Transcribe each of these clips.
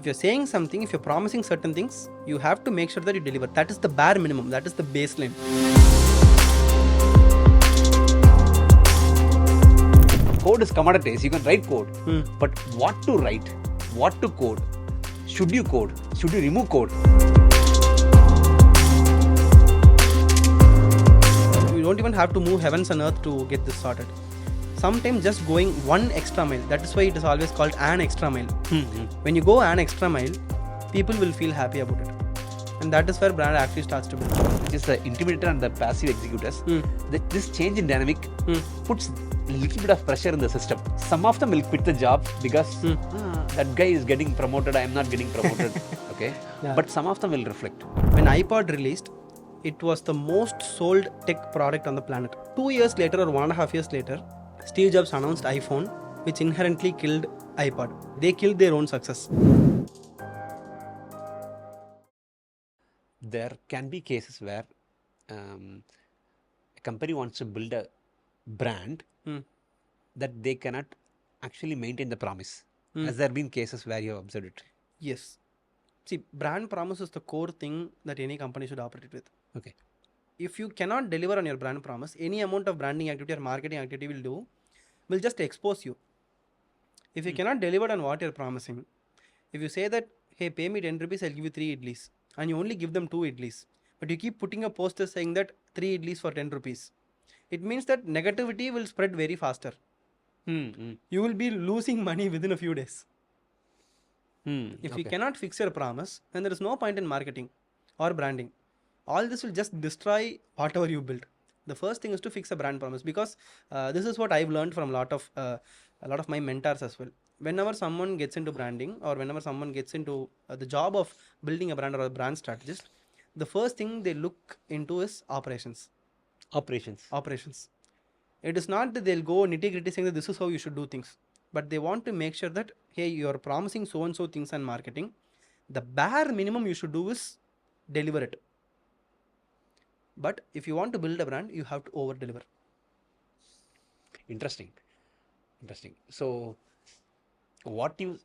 you're saying something, if you're promising certain things, you have to make sure that you deliver. That is the bare minimum. That is the baseline. Code is commoditized. You can write code, but what to write, what to code, should you remove code? You don't even have to move heavens and earth to get this sorted. Sometimes just going one extra mile. That is why it is always called an extra mile. When you go an extra mile, people will feel happy about it. And that is where brand actually starts to build. Which is the Intimidator and the Passive Executors. This change in dynamic puts a little bit of pressure in the system. Some of them will quit the job because that guy is getting promoted, I am not getting promoted. Okay, yeah. But some of them will reflect. When iPod released, it was the most sold tech product on the planet. 2 years later or 1.5 years later, Steve Jobs announced iPhone, which inherently killed iPod. They killed their own success. There can be cases where a company wants to build a brand that they cannot actually maintain the promise. Has there been cases where you have observed it? Yes. See, brand promise is the core thing that any company should operate with. Okay. If you cannot deliver on your brand promise, any amount of branding activity or marketing activity will just expose you. If you cannot deliver on what you're promising, if you say that, hey, pay me 10 rupees, I'll give you 3 idlis, and you only give them 2 idlis, but you keep putting a poster saying that 3 idlis for 10 rupees, it means that negativity will spread very faster. You will be losing money within a few days. If you cannot fix your promise, then there is no point in marketing or branding. All this will just destroy whatever you build. The first thing is to fix a brand promise, because this is what I've learned from a lot of my mentors as well. Whenever someone gets into branding, or whenever someone gets into the job of building a brand or a brand strategist, the first thing they look into is operations. It is not that they'll go nitty-gritty saying that this is how you should do things, but they want to make sure that, hey, you are promising so and so things and marketing. The bare minimum you should do is deliver it. But if you want to build a brand, you have to over deliver. Interesting. So what you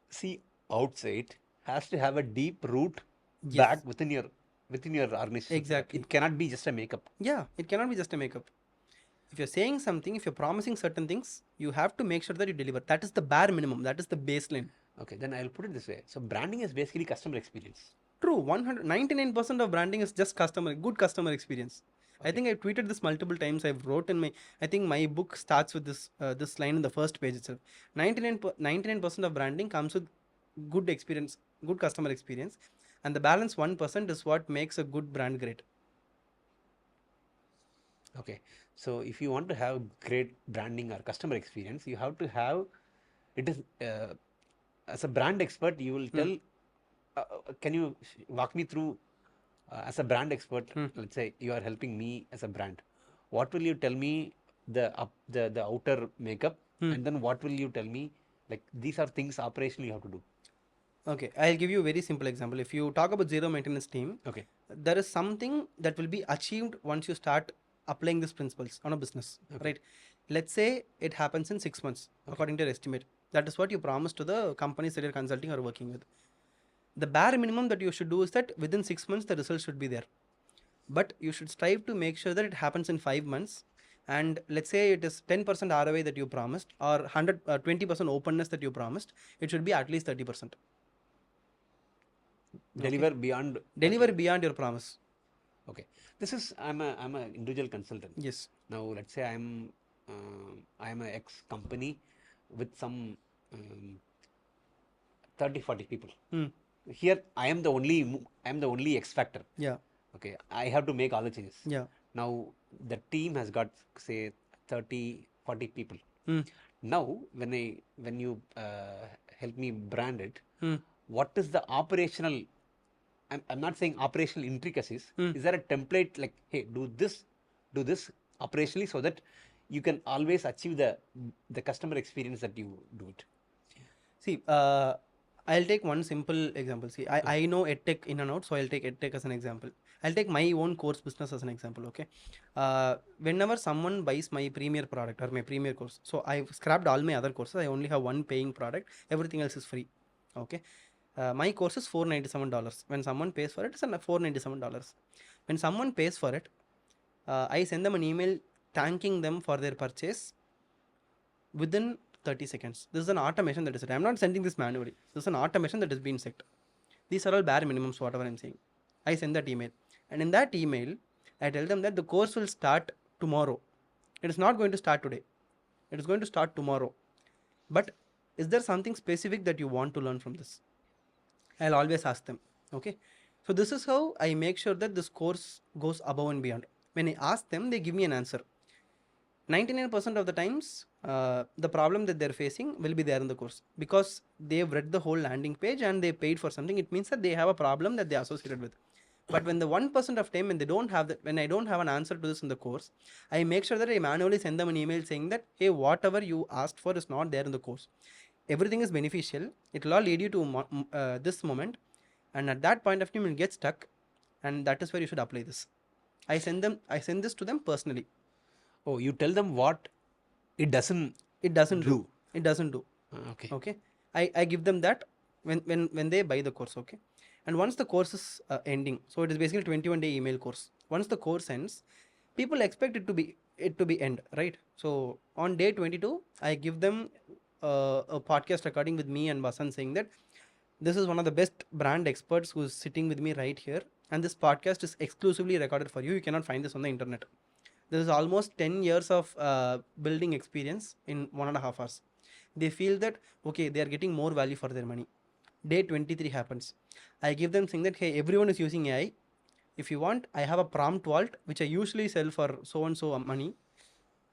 see outside has to have a deep root back within your organization. Exactly. It cannot be just a makeup. Yeah, it cannot be just a makeup. If you're saying something, if you're promising certain things, you have to make sure that you deliver. That is the bare minimum. That is the baseline. Okay, then I'll put it this way. So branding is basically customer experience. True. 99% of branding is just good customer experience. Okay. I think I've tweeted this multiple times. I've wrote in my book starts with this line in the first page itself. 99% of branding comes with good experience, good customer experience, and the balance 1% is what makes a good brand great. Okay, so if you want to have great branding or customer experience, you have to have it is as a brand expert, you will tell. Can you walk me through as a brand expert? Let's say you are helping me as a brand. What will you tell me the outer makeup, and then what will you tell me, like, these are things operationally you have to do? Okay, I'll give you a very simple example. If you talk about zero maintenance team, there is something that will be achieved once you start applying these principles on a business, right? Let's say it happens in 6 months, according to your estimate. That is what you promise to the companies that you're consulting or working with. The bare minimum that you should do is that within 6 months, the results should be there. But you should strive to make sure that it happens in 5 months. And let's say it is 10% ROI that you promised, or 20% openness that you promised, it should be at least 30%. Deliver beyond your promise. Okay, this is I'm a individual consultant. Yes. Now let's say I'm a ex company with some 30-40 people. Here I am the only X factor. Yeah. Okay, I have to make all the changes. Yeah. Now the team has got, say, 30-40 people. Now when you help me brand it, what is the operational? I'm not saying operational intricacies. Is there a template like, hey, do this operationally so that you can always achieve the customer experience that you do it? See, I'll take one simple example. See, I know EdTech in and out, so I'll take EdTech as an example. I'll take my own course business as an example, okay? Whenever someone buys my premier product or my premier course, so I've scrapped all my other courses. I only have one paying product. Everything else is free, okay? My course is $497. When someone pays for it, it's $497. When someone pays for it, I send them an email thanking them for their purchase within 30 seconds. This is an automation that is set. I'm not sending this manually. This is an automation that has been set. These are all bare minimums, whatever I'm saying. I send that email. And in that email, I tell them that the course will start tomorrow. It is not going to start today. It is going to start tomorrow. But is there something specific that you want to learn from this? I'll always ask them. Okay. So this is how I make sure that this course goes above and beyond. When I ask them, they give me an answer. 99% of the times, the problem that they're facing will be there in the course because they've read the whole landing page and they paid for something. It means that they have a problem that they are associated with. But when the 1% of time when they don't have that, when I don't have an answer to this in the course, I make sure that I manually send them an email saying that, hey, whatever you asked for is not there in the course. Everything is beneficial. It will all lead you to this moment, and at that point of time you'll get stuck, and that is where you should apply this. I send this to them personally. Oh, you tell them what it doesn't It doesn't do. do. It doesn't do. Okay. Okay. I give them that when they buy the course. Okay. And once the course is ending, so it is basically 21-day email course. Once the course ends, people expect it to be end, right? So on day 22, I give them a podcast recording with me and Basan saying that this is one of the best brand experts who's sitting with me right here, and this podcast is exclusively recorded for you. You cannot find this on the internet. This is almost 10 years of building experience in 1.5 hours. They feel that, okay, they are getting more value for their money. Day 23 happens. I give them saying that, hey, everyone is using AI. If you want, I have a prompt vault, which I usually sell for so and so money.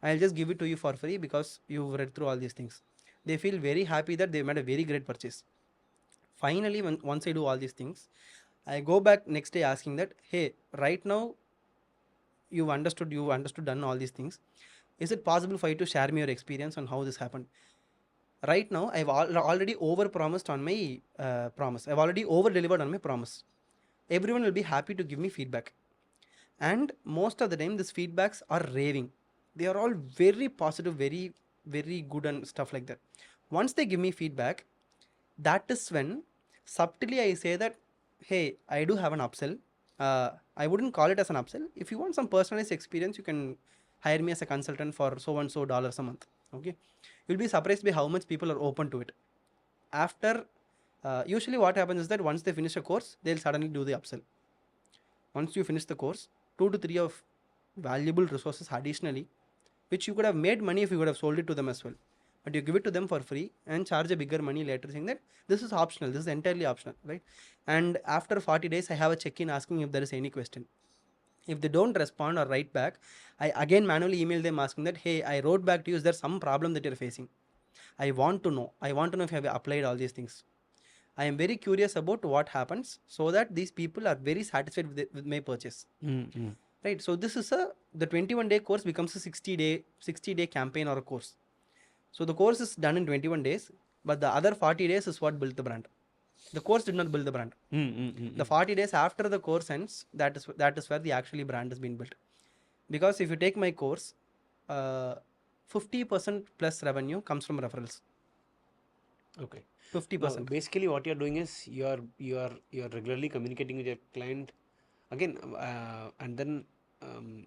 I'll just give it to you for free because you've read through all these things. They feel very happy that they made a very great purchase. Finally, once I do all these things, I go back next day asking that, hey, right now you've understood done all these things. Is it possible for you to share me your experience on how this happened? Right now, I've already over promised on my promise. I've already over delivered on my promise. Everyone will be happy to give me feedback. And most of the time, these feedbacks are raving. They are all very positive, very, very good and stuff like that. Once they give me feedback, that is when subtly I say that, hey, I do have an upsell. I wouldn't call it as an upsell. If you want some personalized experience, you can hire me as a consultant for so and so dollars a month. Okay, you'll be surprised by how much people are open to it. After usually what happens is that once they finish a course, they'll suddenly do the upsell. Once you finish the course, 2 to 3 of valuable resources additionally, which you could have made money if you could have sold it to them as well, but you give it to them for free and charge a bigger money later saying that this is optional, this is entirely optional, right? And after 40 days, I have a check-in asking if there is any question. If they don't respond or write back, I again manually email them asking that, hey, I wrote back to you, is there some problem that you're facing? I want to know if you have applied all these things. I am very curious about what happens so that these people are very satisfied with my purchase. Mm-hmm. Right. So this is the 21-day course becomes a 60-day campaign or a course. So the course is done in 21 days, but the other 40 days is what built the brand. The course did not build the brand. The 40 days after the course ends, that is where the actually brand has been built. Because if you take my course, 50% plus revenue comes from referrals. Okay. 50%. Now, basically, what you're doing is you're regularly communicating with your client again, and then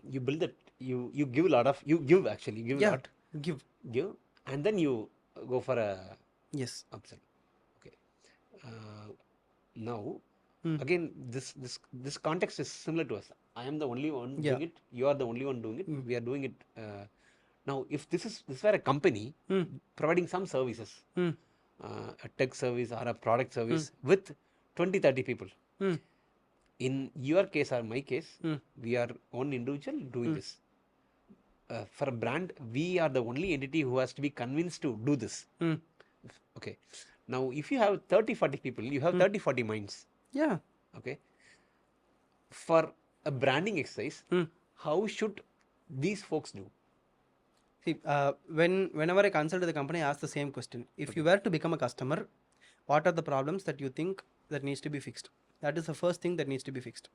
you build that. You give a lot of you give a lot. Give, and then you go for a Yes. upsell. Okay. Now, again, this context is similar to us. I am the only one doing it. You are the only one doing it. We are doing it. Now, if this were a company providing some services, a tech service or a product service with 20-30 people. In your case or my case, we are one individual doing this. For a brand, we are the only entity who has to be convinced to do this. Okay. Now, if you have 30-40 people, you have 30-40 minds. Yeah. Okay. For a branding exercise, how should these folks do? See, whenever I consult with the company, I ask the same question. If you were to become a customer, what are the problems that you think that needs to be fixed? That is the first thing that needs to be fixed.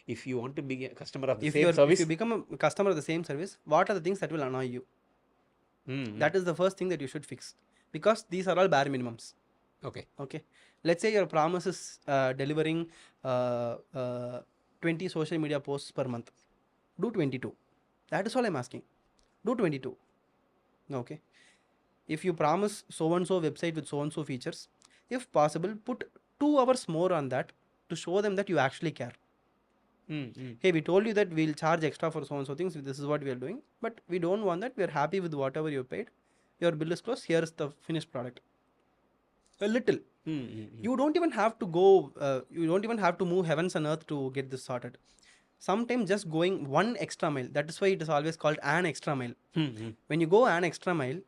If you want to be a customer of the same service, if you become a customer of the same service, what are the things that will annoy you? That is the first thing that you should fix, because these are all bare minimums. Okay. Okay. Let's say your promise is delivering uh, uh, 20 social media posts per month. Do 22. That is all I'm asking. Do 22. Okay. If you promise so and so website with so and so features, if possible, put 2 hours more on that to show them that you actually care. Hey, we told you that we'll charge extra for so and so things. This is what we are doing, but we don't want that. We are happy with whatever you paid. Your bill is closed. Here's the finished product. A little. You don't even have to go. You don't even have to move heavens and earth to get this sorted. Sometimes just going one extra mile. That is why it is always called an extra mile. When you go an extra mile,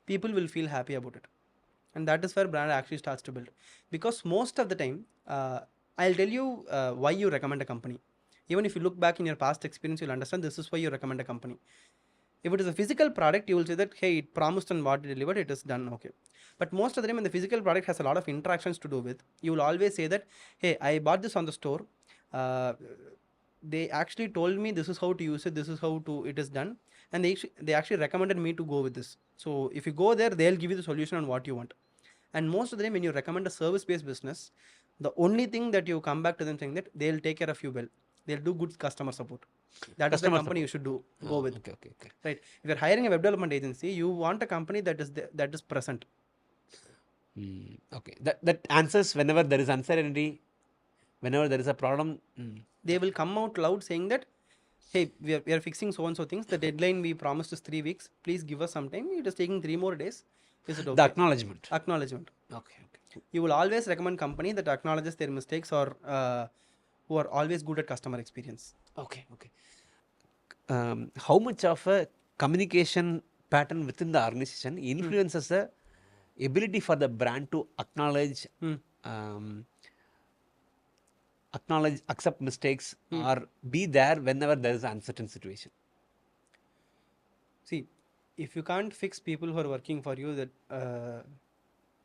people will feel happy about it, and that is where brand actually starts to build. Because most of the time, I'll tell you why you recommend a company. Even if you look back in your past experience, you'll understand this is why you recommend a company. If it is a physical product, you will say that, hey, it promised and what it delivered, it is done. Okay. But most of the time, when the physical product has a lot of interactions to do with, you will always say that, hey, I bought this on the store. Uh, they actually told me this is how to use it, this is how to it is done, and they actually recommended me to go with this. So if you go there, they'll give you the solution on what you want. And most of the time, when you recommend a service-based business, the only thing that you come back to them saying that they'll take care of you well, they'll do good customer support. That is the company you should go with. Okay. Right. If you're hiring a web development agency, you want a company that is present. Okay. That answers whenever there is uncertainty, whenever there is a problem. They will come out loud saying that, hey, we are fixing so and so things. The deadline we promised is 3 weeks. Please give us some time. It is taking 3 more days. Is it okay? The acknowledgement. Acknowledgement. Okay. You will always recommend company that acknowledges their mistakes, or who are always good at customer experience. Okay. How much of a communication pattern within the organization influences the ability for the brand to acknowledge, accept mistakes, or be there whenever there is an uncertain situation? See, if you can't fix people who are working for you,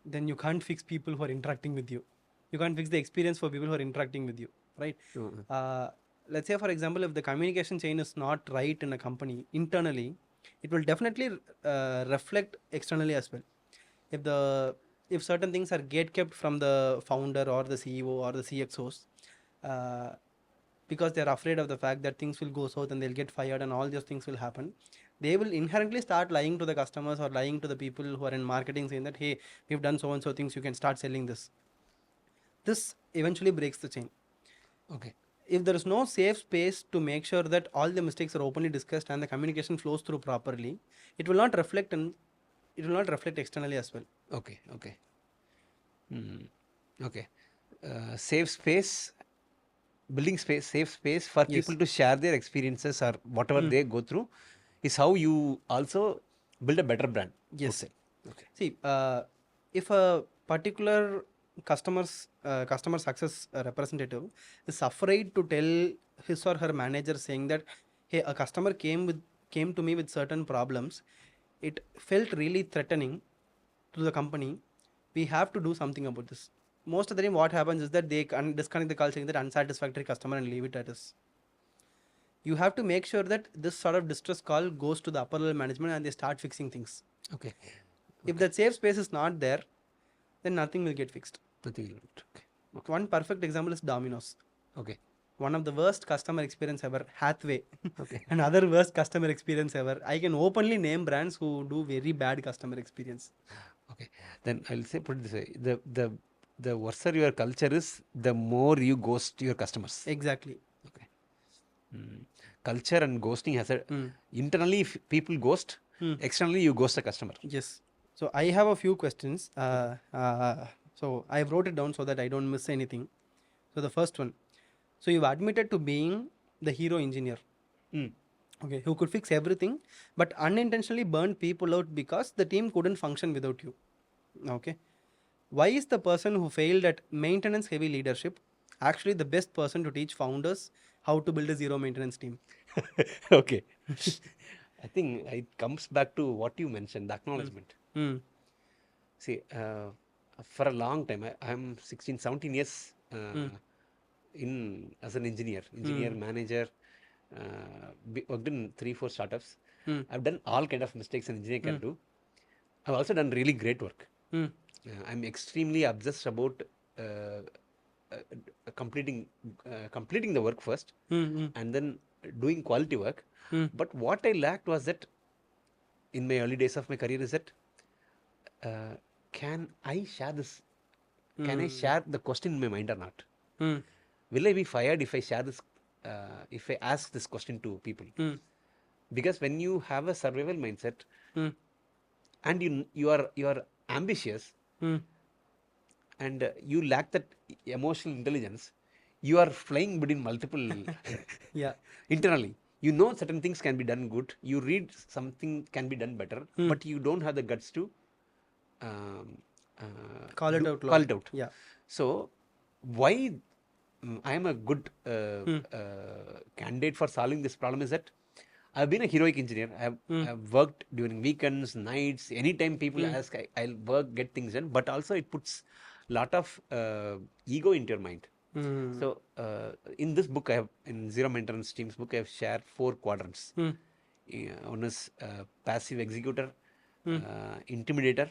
then you can't fix people who are interacting with you. You can't fix the experience for people who are interacting with you, right? Let's say, for example, if the communication chain is not right in a company internally, it will definitely reflect externally as well. If certain things are gate kept from the founder or the CEO or the CXOs, because they're afraid of the fact that things will go south and they'll get fired and all those things will happen, they will inherently start lying to the customers or lying to the people who are in marketing, saying that, hey, we've done so and so things, you can start selling this. This eventually breaks the chain. Okay. If there is no safe space to make sure that all the mistakes are openly discussed and the communication flows through properly, it will not reflect externally as well. Okay. Okay. Safe space, building space, safe space for people to share their experiences or whatever they go through is how you also build a better brand. Yes. Okay. See, if a particular customer success representative is afraid to tell his or her manager, saying that, hey, a customer came to me with certain problems, it felt really threatening to the company, we have to do something about this. Most of the time what happens is that they disconnect the call saying that unsatisfactory customer and leave it at this. You have to make sure that this sort of distress call goes to the upper level management and they start fixing things. Okay. If that safe space is not there, then nothing will get fixed. Okay. One perfect example is Domino's. Okay. One of the worst customer experience ever, Hathway. Okay. Another worst customer experience ever. I can openly name brands who do very bad customer experience. Okay. Then I'll say, put it this way: the worse your culture is, the more you ghost your customers. Exactly. Okay. Culture and ghosting has a internally, if people ghost, externally you ghost a customer. Yes. So I have a few questions. So I wrote it down so that I don't miss anything. So the first one. So you've admitted to being the hero engineer. Okay, who could fix everything, but unintentionally burned people out because the team couldn't function without you. Okay. Why is the person who failed at maintenance heavy leadership actually the best person to teach founders how to build a zero maintenance team? Okay. I think it comes back to what you mentioned, the acknowledgement. See, for a long time, I'm 16, 17 years as an engineer, manager, worked in 3-4 startups. I've done all kind of mistakes an engineer can do. I've also done really great work. I'm extremely obsessed about completing the work first, and then doing quality work. But what I lacked was that in my early days of my career is that uh, can I share this? Can I share the question in my mind or not? Will I be fired if I share this? If I ask this question to people? Because when you have a survival mindset and you are ambitious and you lack that emotional intelligence, you are flying between multiple Yeah. internally. You know certain things can be done good. You read something can be done better, but you don't have the guts to um, Call it out call loud. it out. Yeah. So why I am a good candidate for solving this problem is that I've been a heroic engineer. I've worked during weekends, nights, anytime people ask, I'll work, get things done. But also it puts lot of ego into your mind. So in this book, in Zero Maintenance Teams book, I have shared 4 quadrants. One is Passive Executor, Intimidator,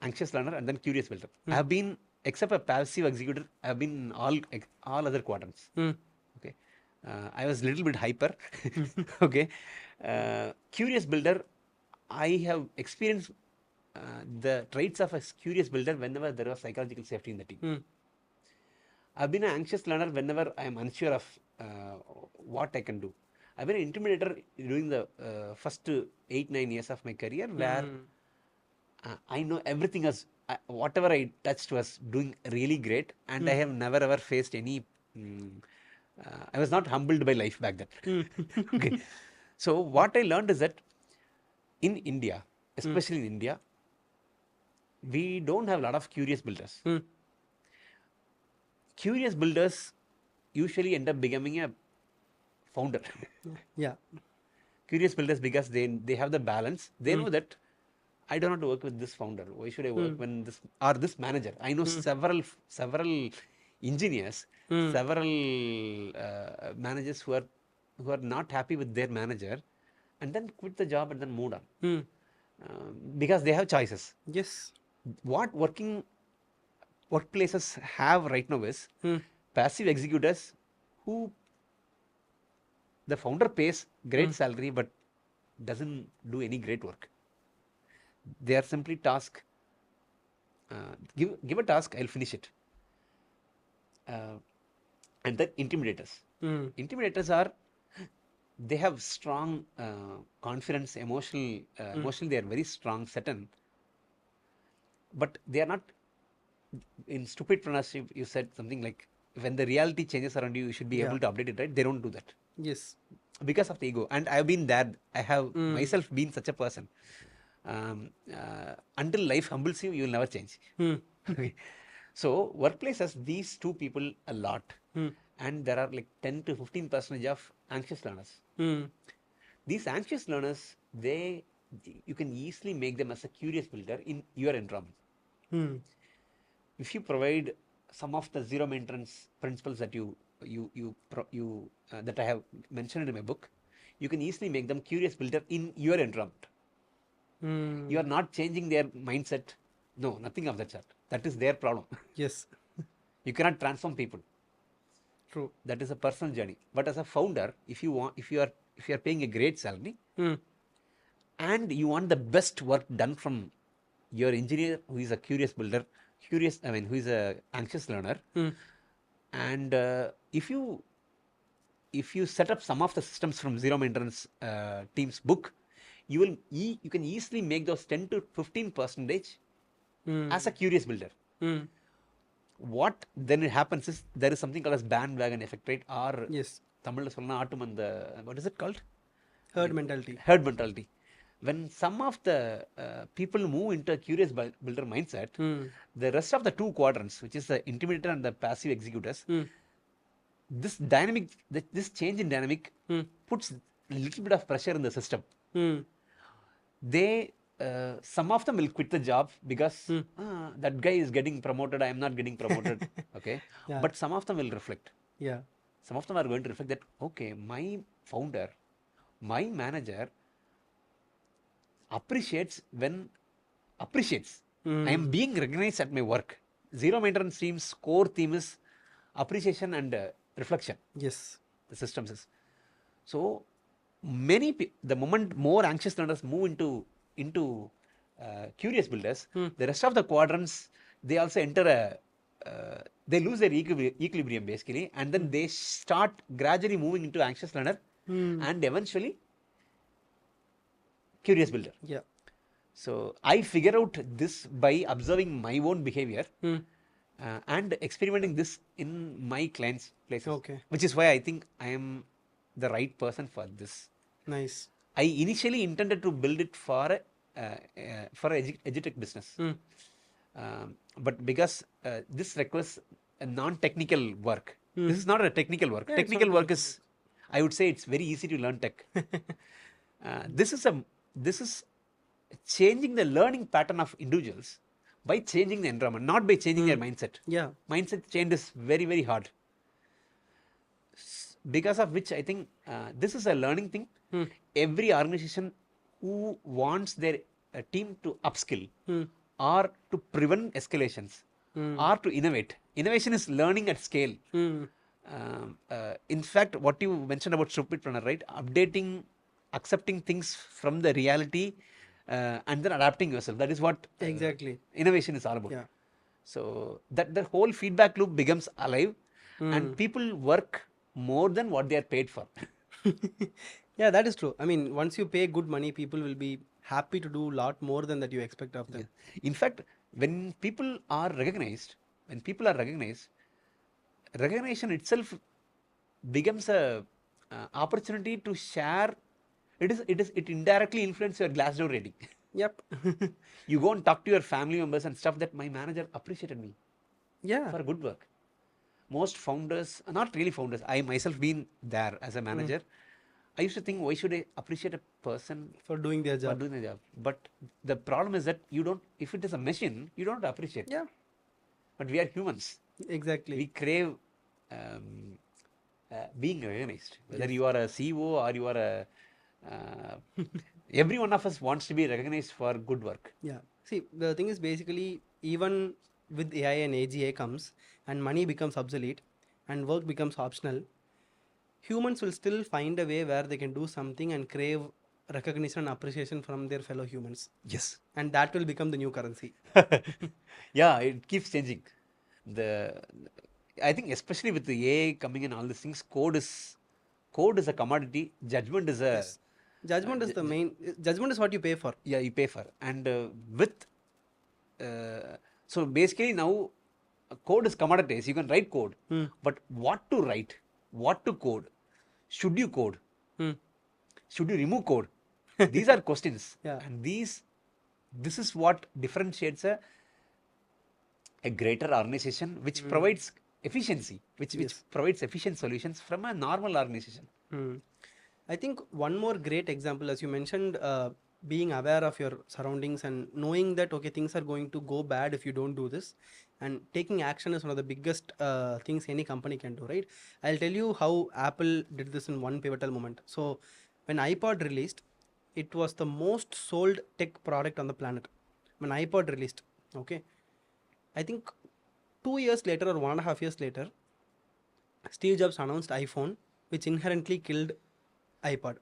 Anxious Learner, and then Curious Builder. I have been, except for Passive Executor, I have been in all other quadrants. Okay, I was a little bit hyper. Okay, Curious Builder, I have experienced the traits of a curious builder whenever there was psychological safety in the team. I've been an anxious learner whenever I am unsure of what I can do. I've been an intimidator during the first 8-9 years of my career, where I know everything was, whatever I touched was doing really great, and I have never ever faced any. I was not humbled by life back then. Okay, so what I learned is that in India, especially in India, we don't have a lot of curious builders. Curious builders usually end up becoming a founder. Yeah. Curious builders, because they have the balance. They know that I don't want to work with this founder. Why should I work when this manager? I know several engineers, several managers who are not happy with their manager, and then quit the job and then moved on, because they have choices. Yes. What workplaces have right now is passive executors who the founder pays great salary but doesn't do any great work. They are simply task. Give a task, I'll finish it. And then intimidators. Intimidators are, they have strong confidence, emotionally they are very strong, certain, but they are not. In stupid entrepreneurship, you said something like, when the reality changes around you, you should be able to update it, right? They don't do that Yes. because of the ego. And I've been that. I have myself been such a person. Until life humbles you, you will never change. Okay. So workplace has these two people a lot, and there are like 10 to 15% of anxious learners. These anxious learners, you can easily make them as a curious builder in your environment. If you provide some of the zero maintenance principles that that I have mentioned in my book, you can easily make them curious builder in your environment. You are not changing their mindset. No, nothing of that sort. That is their problem. Yes. You cannot transform people. True. That is a personal journey. But as a founder, if you are paying a great salary, and you want the best work done from your engineer who is a curious builder, who is a anxious learner, and if you set up some of the systems from zero maintenance team's book, you can easily make those 10 to 15% as a curious builder. What then happens is, there is something called as bandwagon effect, right? Or Yes. Tamil what is it called? Herd mentality. Herd mentality. When some of the people move into a curious builder mindset, the rest of the 2 quadrants, which is the intimidator and the passive executors, this change in dynamic puts a little bit of pressure in the system. They some of them will quit the job because that guy is getting promoted, I am not getting promoted. Okay. Yeah. But some of them will reflect. Yeah. Some of them are going to reflect that, okay, my founder, my manager appreciates I am being recognized at my work. Zero maintenance team's core theme is appreciation and reflection. Yes. The systems is so many. The moment more anxious learners move into curious builders, the rest of the quadrants they also enter a they lose their equilibrium basically, and then they start gradually moving into anxious learner and eventually curious builder. Yeah. So I figure out this by observing my own behavior and experimenting this in my clients' places. Okay. Which is why I think I am the right person for this. Nice. I initially intended to build it for a edutech business, but because this requires a non-technical work. This is not a technical work. Yeah, it's Technical not work is, I would say, it's very easy to learn tech. This is changing the learning pattern of individuals by changing the environment, not by changing their mindset. Yeah. Mindset change is very, very hard. Because of which I think this is a learning thing. Every organization who wants their team to upskill or to prevent escalations or to innovate. Innovation is learning at scale. In fact, what you mentioned about stupidpreneur, right? Updating, accepting things from the reality and then adapting yourself. That is what Exactly. innovation is all about. Yeah. So that the whole feedback loop becomes alive and people work more than what they are paid for. Yeah, that is true. I mean, once you pay good money, people will be happy to do a lot more than that you expect of them. Yeah. In fact, when people are recognized, recognition itself becomes a opportunity to share. It indirectly influences your Glassdoor rating. Yep. You go and talk to your family members and stuff that my manager appreciated me Yeah. for good work. Most founders, not really founders, I myself been there as a manager. I used to think, why should I appreciate a person For doing their for job. doing the job? But the problem is that you don't, if it is a machine, you don't appreciate. Yeah. But we are humans. Exactly. We crave being recognized. Whether you are a CEO or you are a, every one of us wants to be recognized for good work. Yeah. See, the thing is basically even with AI and AGI comes and money becomes obsolete and work becomes optional, humans will still find a way where they can do something and crave recognition and appreciation from their fellow humans. Yes. And that will become the new currency. Yeah, it keeps changing. I think especially with the AI coming and all these things, code is a commodity. Judgment is a Judgment is the main. Judgment is what you pay for. yeah, you pay for. And with so basically now code is commoditized. You can write code, but what to write, what to code, should you code, should you remove code? These are questions, Yeah. and this is what differentiates a greater organization which provides efficiency, which provides efficient solutions from a normal organization. I think one more great example, as you mentioned, being aware of your surroundings and knowing that okay, things are going to go bad if you don't do this, and taking action is one of the biggest things any company can do, right? I'll tell you how Apple did this in one pivotal moment. So when iPod released, it was the most sold tech product on the planet. When iPod released, okay, I think 2 years later or 1.5 years later, Steve Jobs announced iPhone, which inherently killed iPod.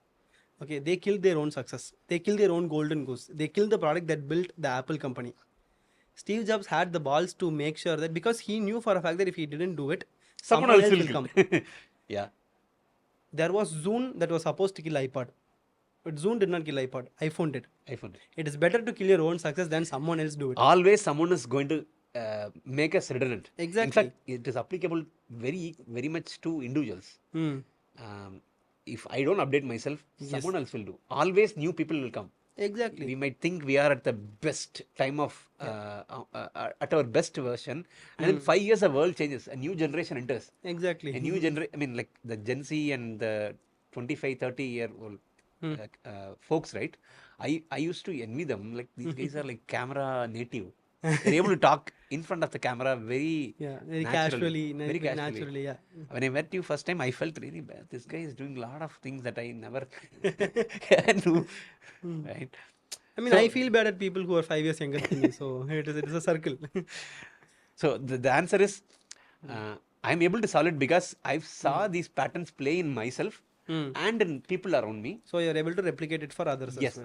Okay, they killed their own success. They killed their own golden goose. They killed the product that built the Apple company. Steve Jobs had the balls to make sure that because he knew for a fact that if he didn't do it, someone else will come. Yeah. There was Zune that was supposed to kill iPod, but Zune did not kill iPod. iPhone did. iPhone. It is better to kill your own success than someone else do it. Always someone is going to make us redundant. Exactly. In fact, it is applicable very, very much to individuals. If I don't update myself, someone else will do. Always new people will come. Exactly. We might think we are at the best time of at our best version, and in 5 years the world changes. A new generation enters. Exactly. A new generation. I mean, like the Gen Z and the 25, 30-year-old folks, right? I used to envy them. Like these guys are like camera native. They're able to talk in front of the camera very very naturally, casually, very casually. naturally. Yeah. When I met you first time, I felt really bad. This guy is doing a lot of things that I never knew, right? I mean, So, I feel bad at people who are 5 years younger than me. So it is a circle. so the answer is, I'm able to solve it because I saw these patterns play in myself Hmm. and in people around me. So you're able to replicate it for others as Yes, well.